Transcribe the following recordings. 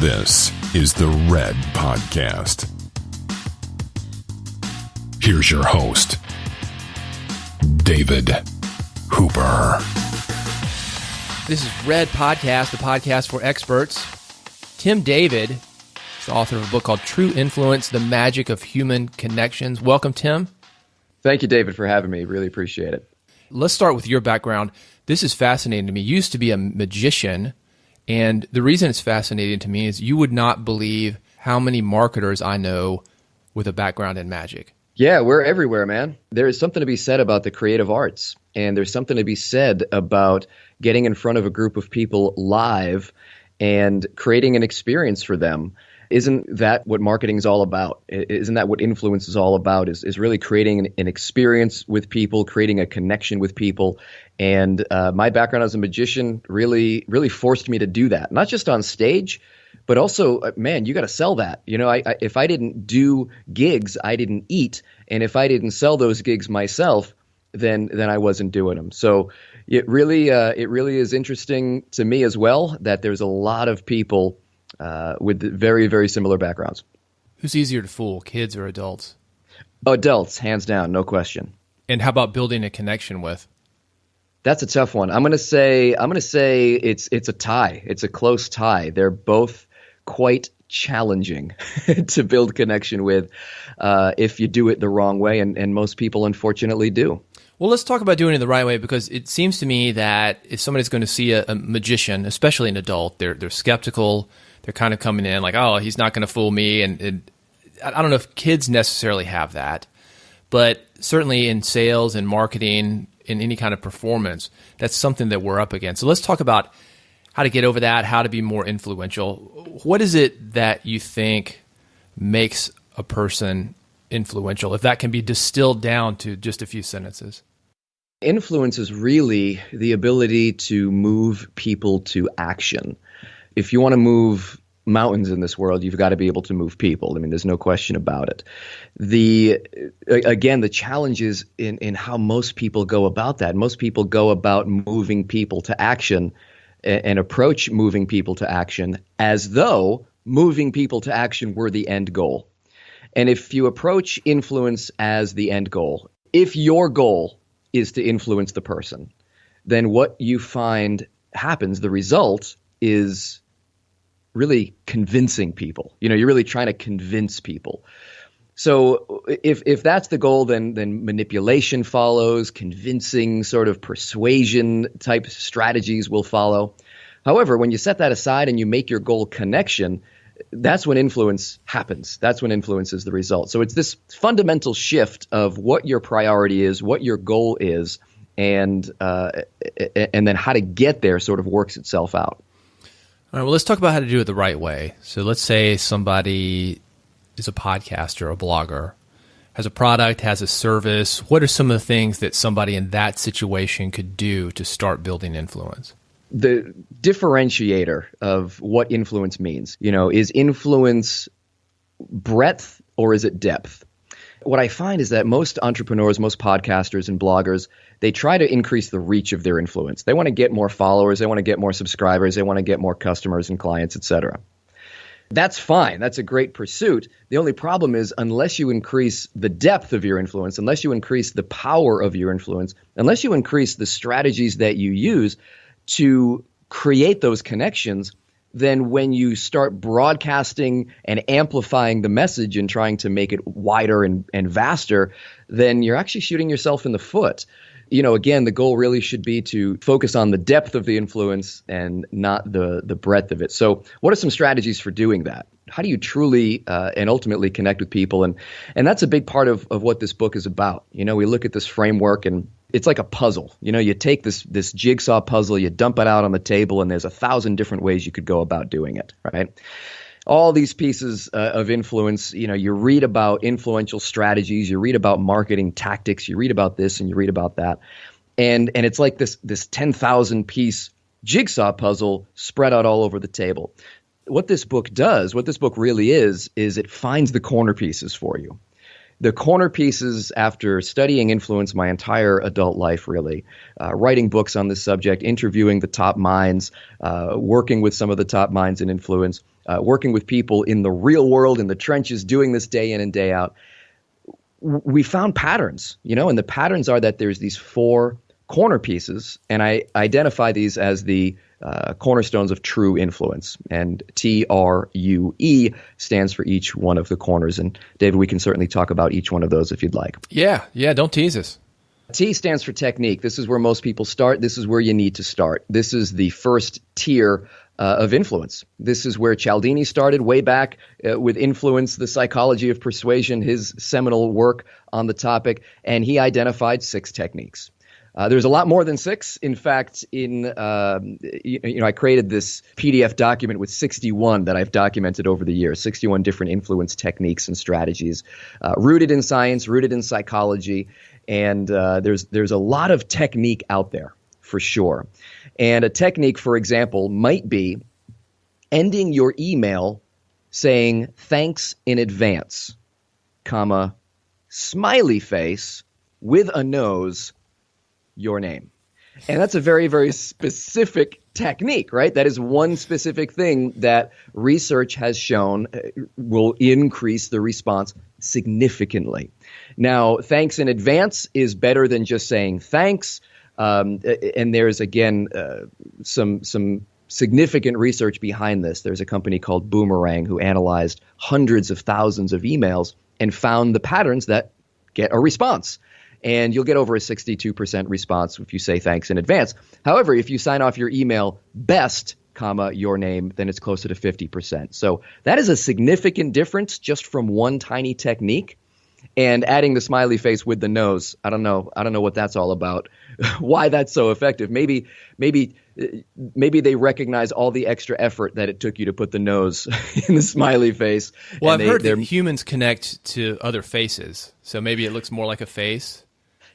This is the Red Podcast. Here's your host, David Hooper. This is Red Podcast, the podcast for experts. Tim David is the author of a book called True Influence, The Magic of Human Connections. Welcome, Tim. Thank you, David, for having me. Really appreciate it. Let's start with your background. This is fascinating to me. You used to be a magician, and the reason it's fascinating to me is you would not believe how many marketers I know with a background in magic. Yeah, we're everywhere, man. There is something to be said about the creative arts, and there's something to be said about getting in front of a group of people live and creating an experience for them. Isn't that what marketing is all about? Isn't that what influence is all about? Is really creating an experience with people, creating a connection with people. And my background as a magician really forced me to do that. Not just on stage, but also, man, you got to sell that. You know, if I didn't do gigs, I didn't eat. And if I didn't sell those gigs myself, then I wasn't doing them. So it really is interesting to me as well that there's a lot of people with very, very similar backgrounds. Who's easier to fool, kids or adults? Adults, hands down, no question. And how about building a connection with? That's a tough one. I'm gonna say it's a tie. It's a close tie. They're both quite challenging to build connection with if you do it the wrong way, and most people unfortunately do. Well, let's talk about doing it the right way, because it seems to me that if somebody's going to see a magician, especially an adult, they're skeptical. They're kind of coming in like, oh, he's not going to fool me. And I don't know if kids necessarily have that, but certainly in sales and marketing, in any kind of performance, that's something that we're up against. So let's talk about how to get over that, how to be more influential. What is it that you think makes a person influential, if that can be distilled down to just a few sentences? Influence is really the ability to move people to action. If you want to move mountains in this world, you've got to be able to move people. I mean, there's no question about it. Again, the challenge is in how most people go about that. Most people go about moving people to action and approach moving people to action as though moving people to action were the end goal. And if you approach influence as the end goal, if your goal is to influence the person, then what you find happens, the result is really convincing people. You know, you're really trying to convince people. So if that's the goal, then manipulation follows, convincing sort of persuasion type strategies will follow. However, when you set that aside and you make your goal connection, that's when influence happens. That's when influence is the result. So it's this fundamental shift of what your priority is, what your goal is, and then how to get there sort of works itself out. All right, well, let's talk about how to do it the right way. So let's say somebody is a podcaster, a blogger, has a product, has a service. What are some of the things that somebody in that situation could do to start building influence? The differentiator of what influence means, you know, is influence breadth or is it depth? What I find is that most entrepreneurs, most podcasters and bloggers, they try to increase the reach of their influence. They want to get more followers, they want to get more subscribers, they want to get more customers and clients, etc. That's fine. That's a great pursuit. The only problem is unless you increase the depth of your influence, unless you increase the power of your influence, unless you increase the strategies that you use to create those connections, then when you start broadcasting and amplifying the message and trying to make it wider and vaster, then you're actually shooting yourself in the foot. You know, again, the goal really should be to focus on the depth of the influence and not the breadth of it. So what are some strategies for doing that? How do you truly and ultimately connect with people? And that's a big part of what this book is about. You know, we look at this framework and it's like a puzzle. You know, you take this jigsaw puzzle, you dump it out on the table, and there's 1,000 different ways you could go about doing it, right? All these pieces of influence, you know, you read about influential strategies, you read about marketing tactics, you read about this and you read about that. And it's like this 10,000 piece jigsaw puzzle spread out all over the table. What this book does, what this book really is it finds the corner pieces for you. the corner pieces after studying influence my entire adult life, really, writing books on this subject, interviewing the top minds, working with some of the top minds in influence, working with people in the real world, in the trenches, doing this day in and day out, we found patterns, and the patterns are that there's these 4 corner pieces, and I identify these as the cornerstones of true influence, and TRUE stands for each one of the corners. And David, we can certainly talk about each one of those if you'd like. Yeah, don't tease us. T stands for technique. This is where most people start. This is where you need to start. This is the first tier of influence. This is where Cialdini started way back with Influence, the Psychology of Persuasion, his seminal work on the topic, and he identified 6 techniques. There's a lot more than 6. In fact, I created this PDF document with 61 that I've documented over the years, 61 different influence techniques and strategies, rooted in science, rooted in psychology, and there's a lot of technique out there for sure. And a technique, for example, might be ending your email saying thanks in advance, comma, smiley face with a nose, your name. And that's a very, very specific technique, right? That is one specific thing that research has shown will increase the response significantly. Now, thanks in advance is better than just saying thanks. And there's, again, some significant research behind this. There's a company called Boomerang who analyzed hundreds of thousands of emails and found the patterns that get a response. And you'll get over a 62% response if you say thanks in advance. However, if you sign off your email best, comma, your name, then it's closer to 50%. So that is a significant difference just from one tiny technique. And adding the smiley face with the nose, I don't know what that's all about. Why that's so effective? Maybe they recognize all the extra effort that it took you to put the nose in the smiley face. Well, I've heard that humans connect to other faces, so maybe it looks more like a face.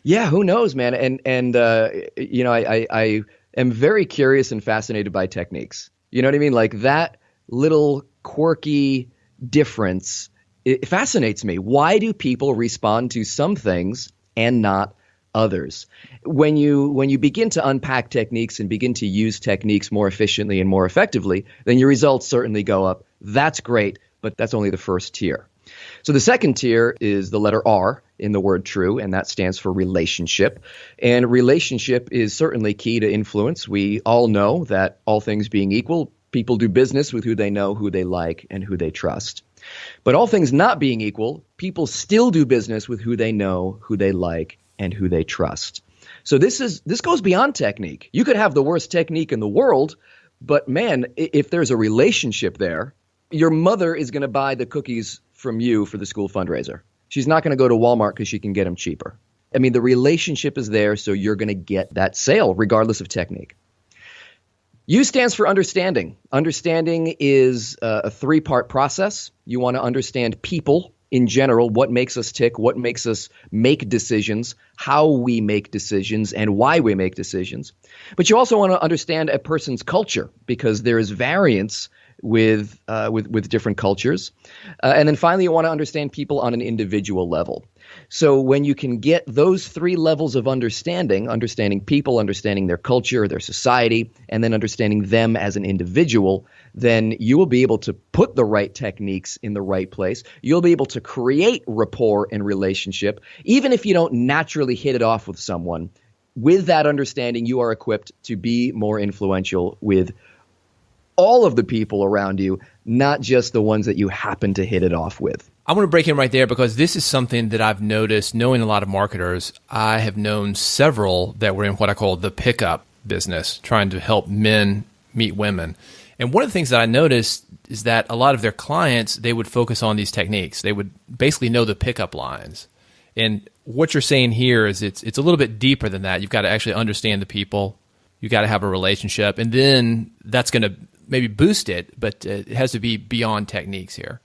Yeah, who knows, man? And I am very curious and fascinated by techniques. You know what I mean? Like that little quirky difference. It fascinates me. Why do people respond to some things and not others? When you begin to unpack techniques and begin to use techniques more efficiently and more effectively, then your results certainly go up. That's great, but that's only the first tier. So the second tier is the letter R in the word true, and that stands for relationship. And relationship is certainly key to influence. We all know that all things being equal, people do business with who they know, who they like, and who they trust. But all things not being equal, people still do business with who they know, who they like, and who they trust. So this goes beyond technique. You could have the worst technique in the world, but man, if there's a relationship there, your mother is going to buy the cookies from you for the school fundraiser. She's not going to go to Walmart because she can get them cheaper. I mean, the relationship is there, so you're going to get that sale regardless of technique. U stands for understanding. Understanding is a 3-part process. You want to understand people in general, what makes us tick, what makes us make decisions, how we make decisions, and why we make decisions. But you also want to understand a person's culture because there is variance with different cultures. And then finally, you want to understand people on an individual level. So when you can get those 3 levels of understanding people, understanding their culture, their society, and then understanding them as an individual, then you will be able to put the right techniques in the right place. You'll be able to create rapport and relationship. Even if you don't naturally hit it off with someone, with that understanding, you are equipped to be more influential with all of the people around you, not just the ones that you happen to hit it off with. I want to break in right there because this is something that I've noticed knowing a lot of marketers. I have known several that were in what I call the pickup business, trying to help men meet women. And one of the things that I noticed is that a lot of their clients, they would focus on these techniques. They would basically know the pickup lines. And what you're saying here is it's a little bit deeper than that. You've got to actually understand the people. You've got to have a relationship. And then that's going to maybe boost it, but it has to be beyond techniques here.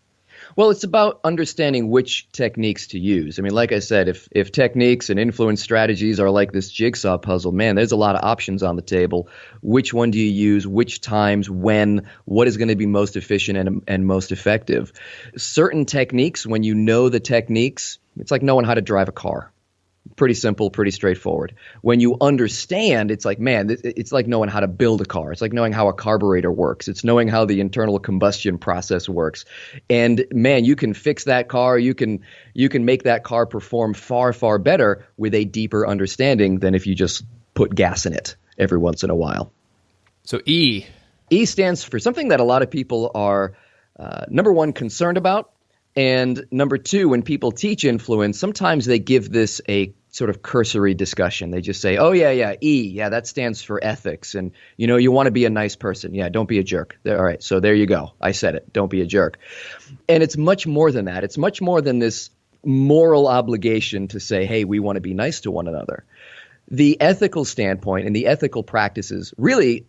Well, it's about understanding which techniques to use. I mean, like I said, if techniques and influence strategies are like this jigsaw puzzle, man, there's a lot of options on the table. Which one do you use? Which times? When? What is going to be most efficient and most effective? Certain techniques, when you know the techniques, It's like knowing how to drive a car. Pretty simple, pretty straightforward. When you understand, it's like, man, it's like knowing how to build a car. It's like knowing how a carburetor works. It's knowing how the internal combustion process works. And man, you can fix that car. You can make that car perform far, far better with a deeper understanding than if you just put gas in it every once in a while. So E. E stands for something that a lot of people are, number one, concerned about. And number two, when people teach influence, sometimes they give this a sort of cursory discussion. They just say, oh, yeah, E, yeah, that stands for ethics. And, you want to be a nice person. Yeah, don't be a jerk. All right, so there you go. I said it. Don't be a jerk. And it's much more than that. It's much more than this moral obligation to say, hey, we want to be nice to one another. The ethical standpoint and the ethical practices really,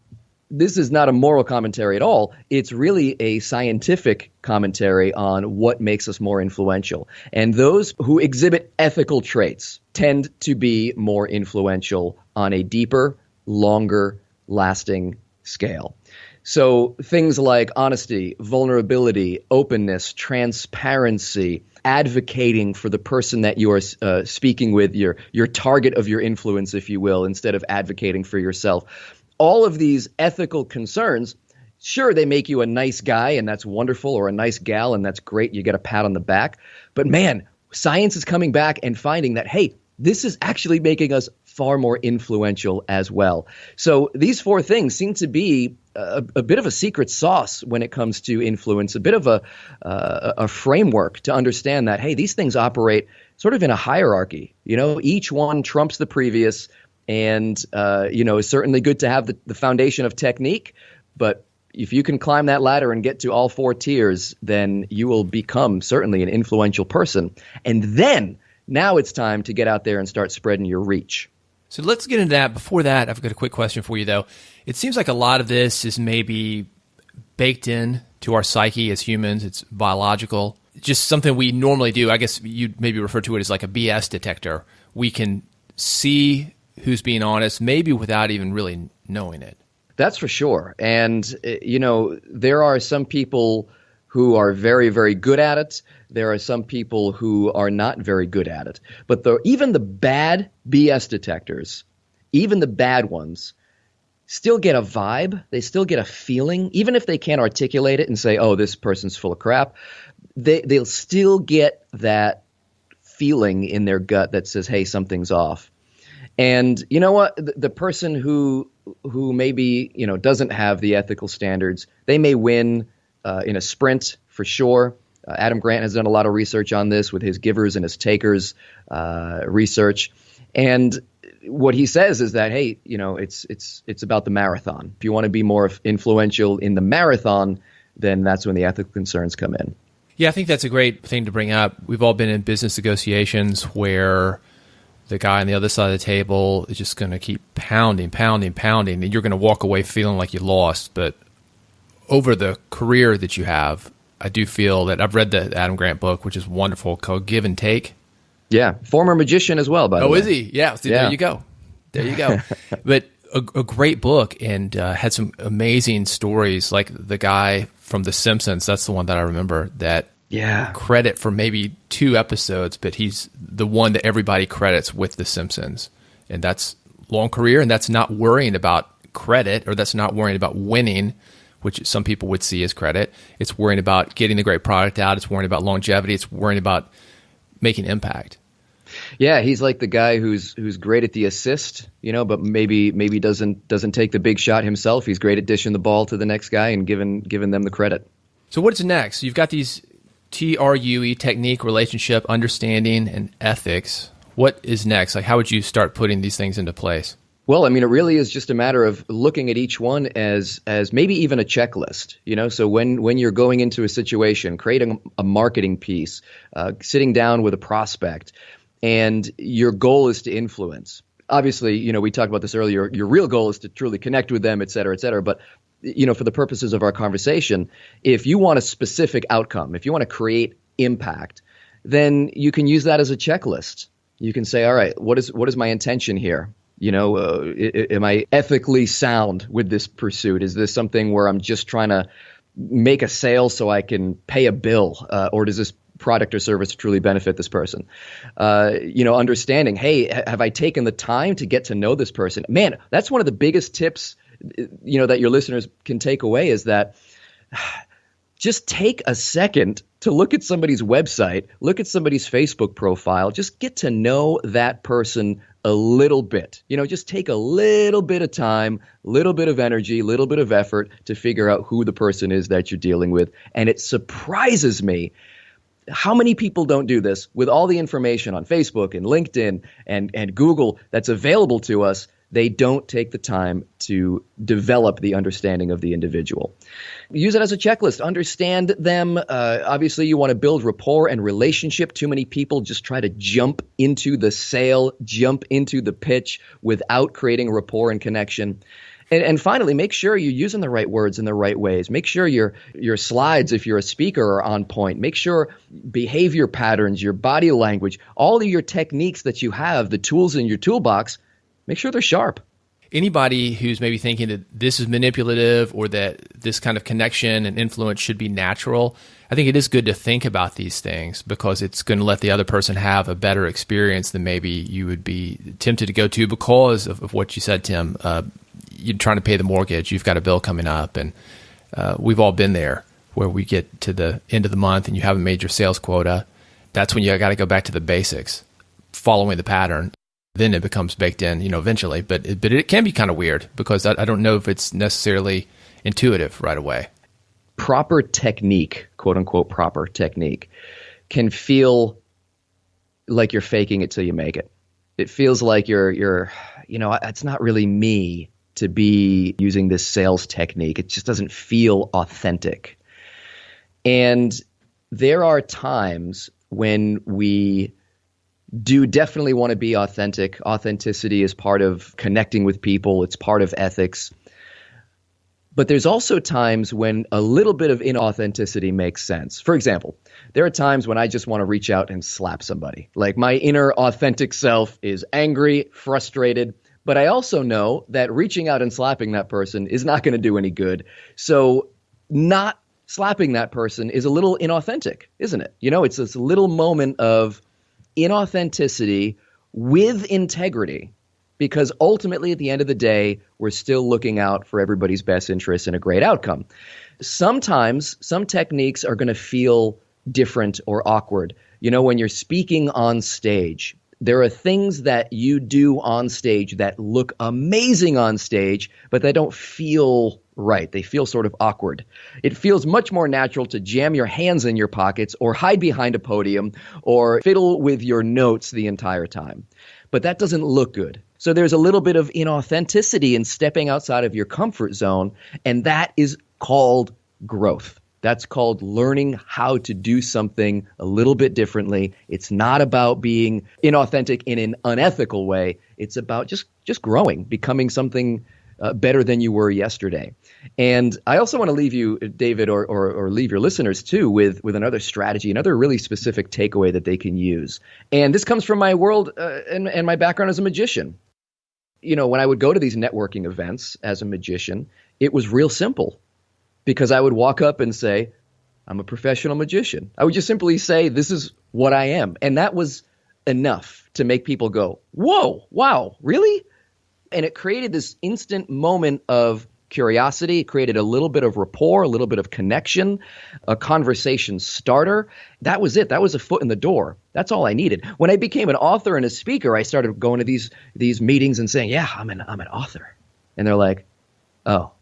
this is not a moral commentary at all. It's really a scientific commentary on what makes us more influential. And those who exhibit ethical traits tend to be more influential on a deeper, longer lasting scale. So things like honesty, vulnerability, openness, transparency, advocating for the person that you are speaking with, your target of your influence, if you will, instead of advocating for yourself. All of these ethical concerns, sure, they make you a nice guy, and that's wonderful, or a nice gal, and that's great. You get a pat on the back. But man, science is coming back and finding that, hey, this is actually making us far more influential as well. So these four things seem to be a bit of a secret sauce when it comes to influence, a bit of a framework to understand that, hey, these things operate sort of in a hierarchy. Each one trumps the previous. And, it's certainly good to have the foundation of technique. But if you can climb that ladder and get to all four tiers, then you will become certainly an influential person. And then now it's time to get out there and start spreading your reach. So let's get into that. Before that, I've got a quick question for you, though. It seems like a lot of this is maybe baked in to our psyche as humans. It's biological. It's just something we normally do. I guess you'd maybe refer to it as like a BS detector. We can see who's being honest, maybe without even really knowing it. That's for sure. And, there are some people who are very, very good at it. There are some people who are not very good at it. But even the bad BS detectors, even the bad ones, still get a vibe. They still get a feeling. Even if they can't articulate it and say, oh, this person's full of crap, they'll still get that feeling in their gut that says, hey, something's off. And you know what? The person who maybe, doesn't have the ethical standards, they may win in a sprint for sure. Adam Grant has done a lot of research on this with his givers and his takers research. And what he says is that, hey, it's about the marathon. If you want to be more influential in the marathon, then that's when the ethical concerns come in. Yeah, I think that's a great thing to bring up. We've all been in business negotiations where the guy on the other side of the table is just going to keep pounding, and you're going to walk away feeling like you lost. But over the career that you have, I do feel that I've read the Adam Grant book, which is wonderful, called Give and Take. Yeah, former magician as well, by the way. Oh, is he? Yeah, see, yeah. There you go. But a great book, and had some amazing stories, like the guy from The Simpsons. That's the one that I remember that credit for maybe 2 episodes, but he's the one that everybody credits with The Simpsons. And that's long career, and that's not worrying about credit, or that's not worrying about winning, which some people would see as credit. It's worrying about getting the great product out. It's worrying about longevity. It's worrying about making impact. Yeah, he's like the guy who's great at the assist, but maybe doesn't take the big shot himself. He's great at dishing the ball to the next guy and giving them the credit. So what's next? You've got these TRUE, technique, relationship, understanding, and ethics. What is next? Like, how would you start putting these things into place? Well, I mean, it really is just a matter of looking at each one as maybe even a checklist, So when you're going into a situation, creating a marketing piece, sitting down with a prospect, and your goal is to influence. Obviously, we talked about this earlier. Your real goal is to truly connect with them, et cetera, et cetera. But for the purposes of our conversation, if you want a specific outcome, if you want to create impact, then you can use that as a checklist. You can say, all right, what is my intention here? Am I ethically sound with this pursuit? Is this something where I'm just trying to make a sale so I can pay a bill? Or does this product or service to truly benefit this person. Understanding, hey, have I taken the time to get to know this person? Man, that's one of the biggest tips, that your listeners can take away is that just take a second to look at somebody's website, look at somebody's Facebook profile, just get to know that person a little bit. Just take a little bit of time, little bit of energy, little bit of effort to figure out who the person is that you're dealing with. And it surprises me how many people don't do this with all the information on Facebook and LinkedIn and Google that's available to us. They don't take the time to develop the understanding of the individual. Use it as a checklist. Understand them. Obviously, you want to build rapport and relationship. Too many people just try to jump into the sale, jump into the pitch without creating rapport and connection. And finally, make sure you're using the right words in the right ways. Make sure your slides, if you're a speaker, are on point. Make sure behavior patterns, your body language, all of your techniques that you have, the tools in your toolbox, make sure they're sharp. Anybody who's maybe thinking that this is manipulative or that this kind of connection and influence should be natural, I think it is good to think about these things because it's going to let the other person have a better experience than maybe you would be tempted to go to because of what you said, Tim. You're trying to pay the mortgage. You've got a bill coming up. And we've all been there where we get to the end of the month and you haven't made your sales quota. That's when you got to go back to the basics, following the pattern. Then it becomes baked in, eventually. But it can be kind of weird because I don't know if it's necessarily intuitive right away. Proper technique, quote unquote, proper technique can feel like you're faking it till you make it. It feels like you're it's not really me to be using this sales technique. It just doesn't feel authentic. And there are times when we do definitely want to be authentic. Authenticity is part of connecting with people. It's part of ethics. But there's also times when a little bit of inauthenticity makes sense. For example, there are times when I just want to reach out and slap somebody. Like my inner authentic self is angry, frustrated, but I also know that reaching out and slapping that person is not going to do any good. So not slapping that person is a little inauthentic, isn't it? It's this little moment of inauthenticity with integrity, because ultimately at the end of the day, we're still looking out for everybody's best interests and a great outcome. Sometimes some techniques are going to feel different or awkward. When you're speaking on stage, there are things that you do on stage that look amazing on stage, but they don't feel right. They feel sort of awkward. It feels much more natural to jam your hands in your pockets or hide behind a podium or fiddle with your notes the entire time. But that doesn't look good. So there's a little bit of inauthenticity in stepping outside of your comfort zone, and that is called growth. That's called learning how to do something a little bit differently. It's not about being inauthentic in an unethical way. It's about just growing, becoming something better than you were yesterday. And I also want to leave you, David, or leave your listeners too, with another strategy, another really specific takeaway that they can use. And this comes from my world and my background as a magician. When I would go to these networking events as a magician, it was real simple. Because I would walk up and say, I'm a professional magician. I would just simply say, this is what I am. And that was enough to make people go, whoa, wow, really? And it created this instant moment of curiosity. It created a little bit of rapport, a little bit of connection, a conversation starter. That was it. That was a foot in the door. That's all I needed. When I became an author and a speaker, I started going to these meetings and saying, yeah, I'm an author. And they're like, oh.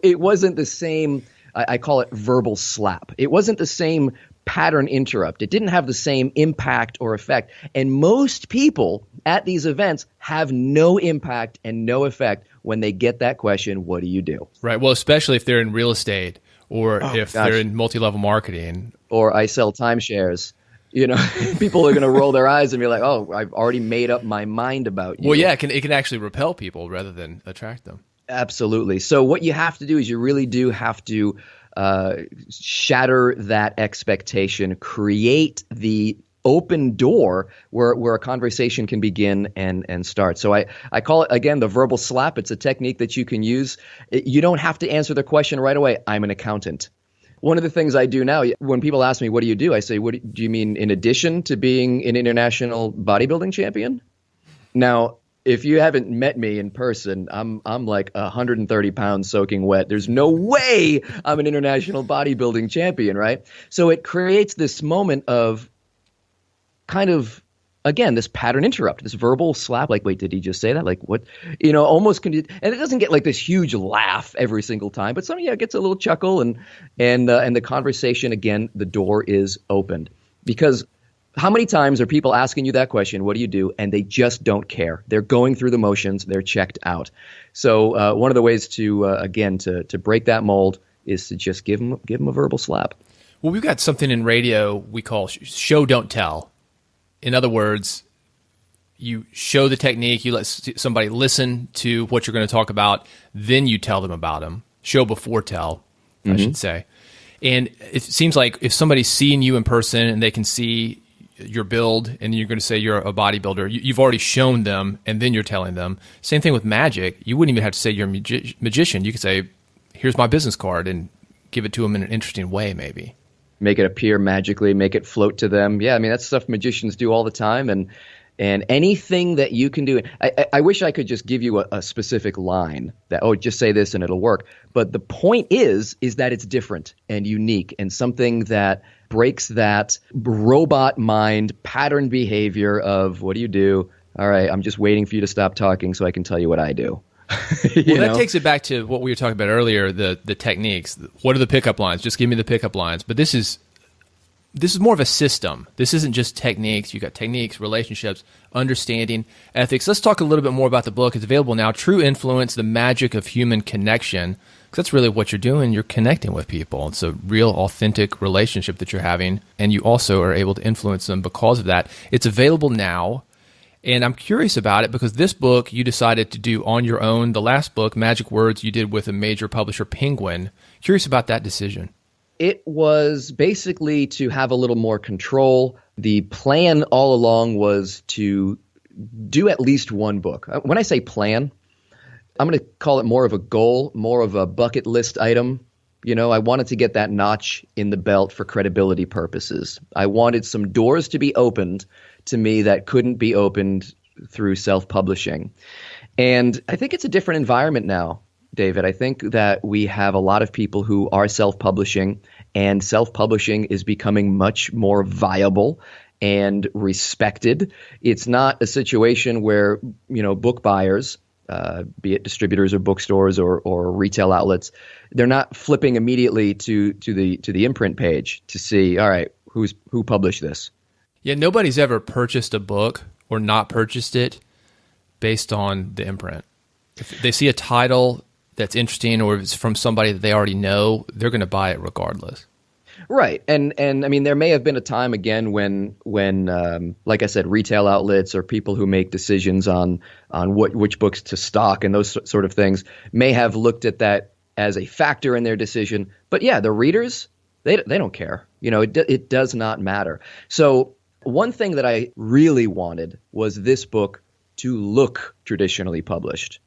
It wasn't the same, I call it verbal slap. It wasn't the same pattern interrupt. It didn't have the same impact or effect. And most people at these events have no impact and no effect when they get that question, what do you do? Right. Well, especially if they're in real estate or they're in multi-level marketing. Or I sell timeshares. People are going to roll their eyes and be like, oh, I've already made up my mind about you. Well, yeah, it can actually repel people rather than attract them. Absolutely. So what you have to do is you really do have to shatter that expectation, create the open door where a conversation can begin and start. So I call it, again, the verbal slap. It's a technique that you can use. You don't have to answer the question right away. I'm an accountant. One of the things I do now, when people ask me, what do you do? I say, do you mean in addition to being an international bodybuilding champion? Now, if you haven't met me in person, I'm like 130 pounds soaking wet. There's no way I'm an international bodybuilding champion, right? So it creates this moment of kind of, again, this pattern interrupt, this verbal slap, like, wait, did he just say that? Like, what? Almost, and it doesn't get like this huge laugh every single time, but it gets a little chuckle, and the conversation, again, the door is opened. Because how many times are people asking you that question, what do you do? And they just don't care. They're going through the motions. They're checked out. So one of the ways to, again, to break that mold is to just give them a verbal slap. Well, we've got something in radio we call show, don't tell. In other words, you show the technique, you let somebody listen to what you're going to talk about, then you tell them about them. Show before tell, I should say. And it seems like if somebody's seeing you in person and they can see your build and you're going to say you're a bodybuilder, you've already shown them and then you're telling them. Same thing with magic. You wouldn't even have to say you're a magician. You could say, here's my business card, and give it to them in an interesting way maybe. Make it appear magically, make it float to them. Yeah, I mean, that's stuff magicians do all the time. And anything that you can do, I wish I could just give you a specific line that, just say this and it'll work. But the point is that it's different and unique and something that breaks that robot mind pattern behavior of, what do you do? All right, I'm just waiting for you to stop talking so I can tell you what I do. That takes it back to what we were talking about earlier, the techniques. What are the pickup lines? Just give me the pickup lines. But this is more of a system. This isn't just techniques. You got techniques, relationships, understanding, ethics. Let's talk a little bit more about the book. It's available now. True Influence: The Magic of Human Connection. Because that's really what you're doing. You're connecting with people. It's a real, authentic relationship that you're having, and you also are able to influence them because of that. It's available now. And I'm curious about it because this book you decided to do on your own. The last book, Magic Words, you did with a major publisher, Penguin. Curious about that decision. It was basically to have a little more control. The plan all along was to do at least one book. When I say plan, I'm going to call it more of a goal, more of a bucket list item. I wanted to get that notch in the belt for credibility purposes. I wanted some doors to be opened to me that couldn't be opened through self-publishing. And I think it's a different environment now, David. I think that we have a lot of people who are self-publishing, and self-publishing is becoming much more viable and respected. It's not a situation where, book buyers, be it distributors or bookstores or retail outlets, they're not flipping immediately to the Imprint page to see, all right, who published this. Yeah, nobody's ever purchased a book or not purchased it based on the imprint. If they see a title that's interesting or if it's from somebody that they already know, they're going to buy it regardless. Right. And I mean, there may have been a time again when like I said, retail outlets or people who make decisions on which books to stock and those sort of things may have looked at that as a factor in their decision. But yeah, the readers, they don't care. It does not matter. So one thing that I really wanted was this book to look traditionally published,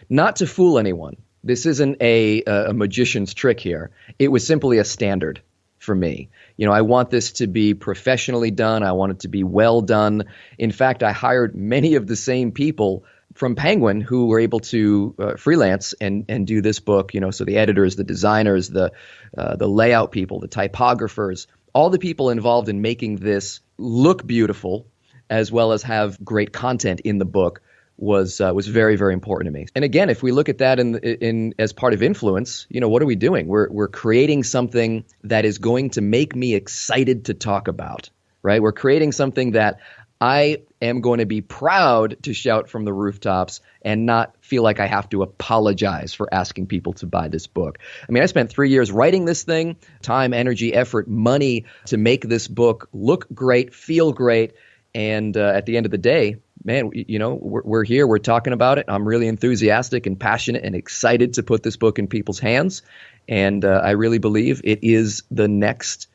not to fool anyone. This isn't a magician's trick here. It was simply a standard for me. I want this to be professionally done. I want it to be well done. In fact, I hired many of the same people from Penguin who were able to freelance and do this book. So the editors, the designers, the layout people, the typographers, all the people involved in making this look beautiful, as well as have great content in the book, was very, very important to me. And again, if we look at that in as part of influence, what are we doing? We're creating something that is going to make me excited to talk about, right? We're creating something that I am going to be proud to shout from the rooftops and not feel like I have to apologize for asking people to buy this book. I mean, I spent 3 years writing this thing, time, energy, effort, money to make this book look great, feel great. And at the end of the day, man, we're here, we're talking about it. I'm really enthusiastic and passionate and excited to put this book in people's hands. And I really believe it is the next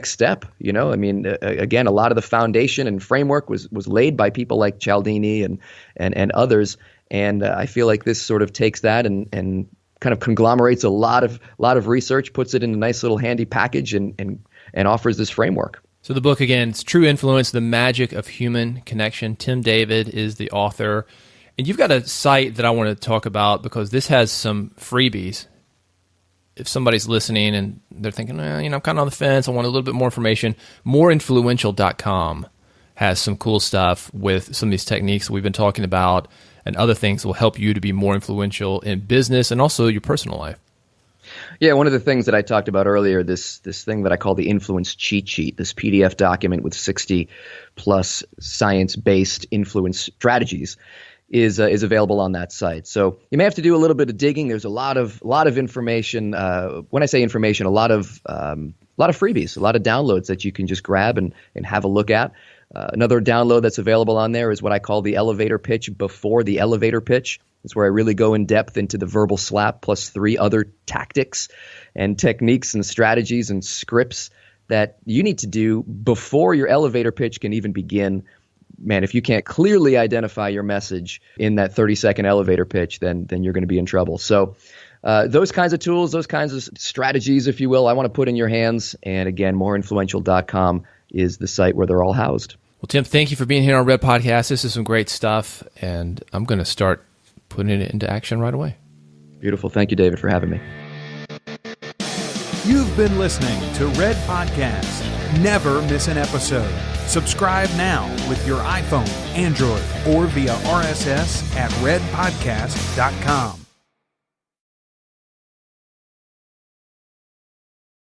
step. I mean, again, a lot of the foundation and framework was laid by people like Cialdini and others. And I feel like this sort of takes that and kind of conglomerates a lot of research, puts it in a nice little handy package, and offers this framework. So the book, again, it's True Influence, The Magic of Human Connection. Tim David is the author. And you've got a site that I want to talk about because this has some freebies. If somebody's listening and they're thinking, I'm kind of on the fence, I want a little bit more information, moreinfluential.com has some cool stuff with some of these techniques that we've been talking about and other things that will help you to be more influential in business and also your personal life. Yeah, one of the things that I talked about earlier, this thing that I call the influence cheat sheet, this PDF document with 60 plus science-based influence strategies, is available on that site. So you may have to do a little bit of digging. There's a lot of information. When I say information, a lot of freebies, a lot of downloads that you can just grab and have a look at. Another download that's available on there is what I call the elevator pitch before the elevator pitch. It's where I really go in depth into the verbal slap plus 3 other tactics and techniques and strategies and scripts that you need to do before your elevator pitch can even begin. Man, if you can't clearly identify your message in that 30-second elevator pitch, then you're going to be in trouble. So those kinds of tools, those kinds of strategies, if you will, I want to put in your hands. And again, moreinfluential.com is the site where they're all housed. Well, Tim, thank you for being here on Red Podcast. This is some great stuff, and I'm going to start putting it into action right away. Beautiful. Thank you, David, for having me. You've been listening to Red Podcast. Never miss an episode. Subscribe now with your iPhone, Android, or via RSS at redpodcast.com.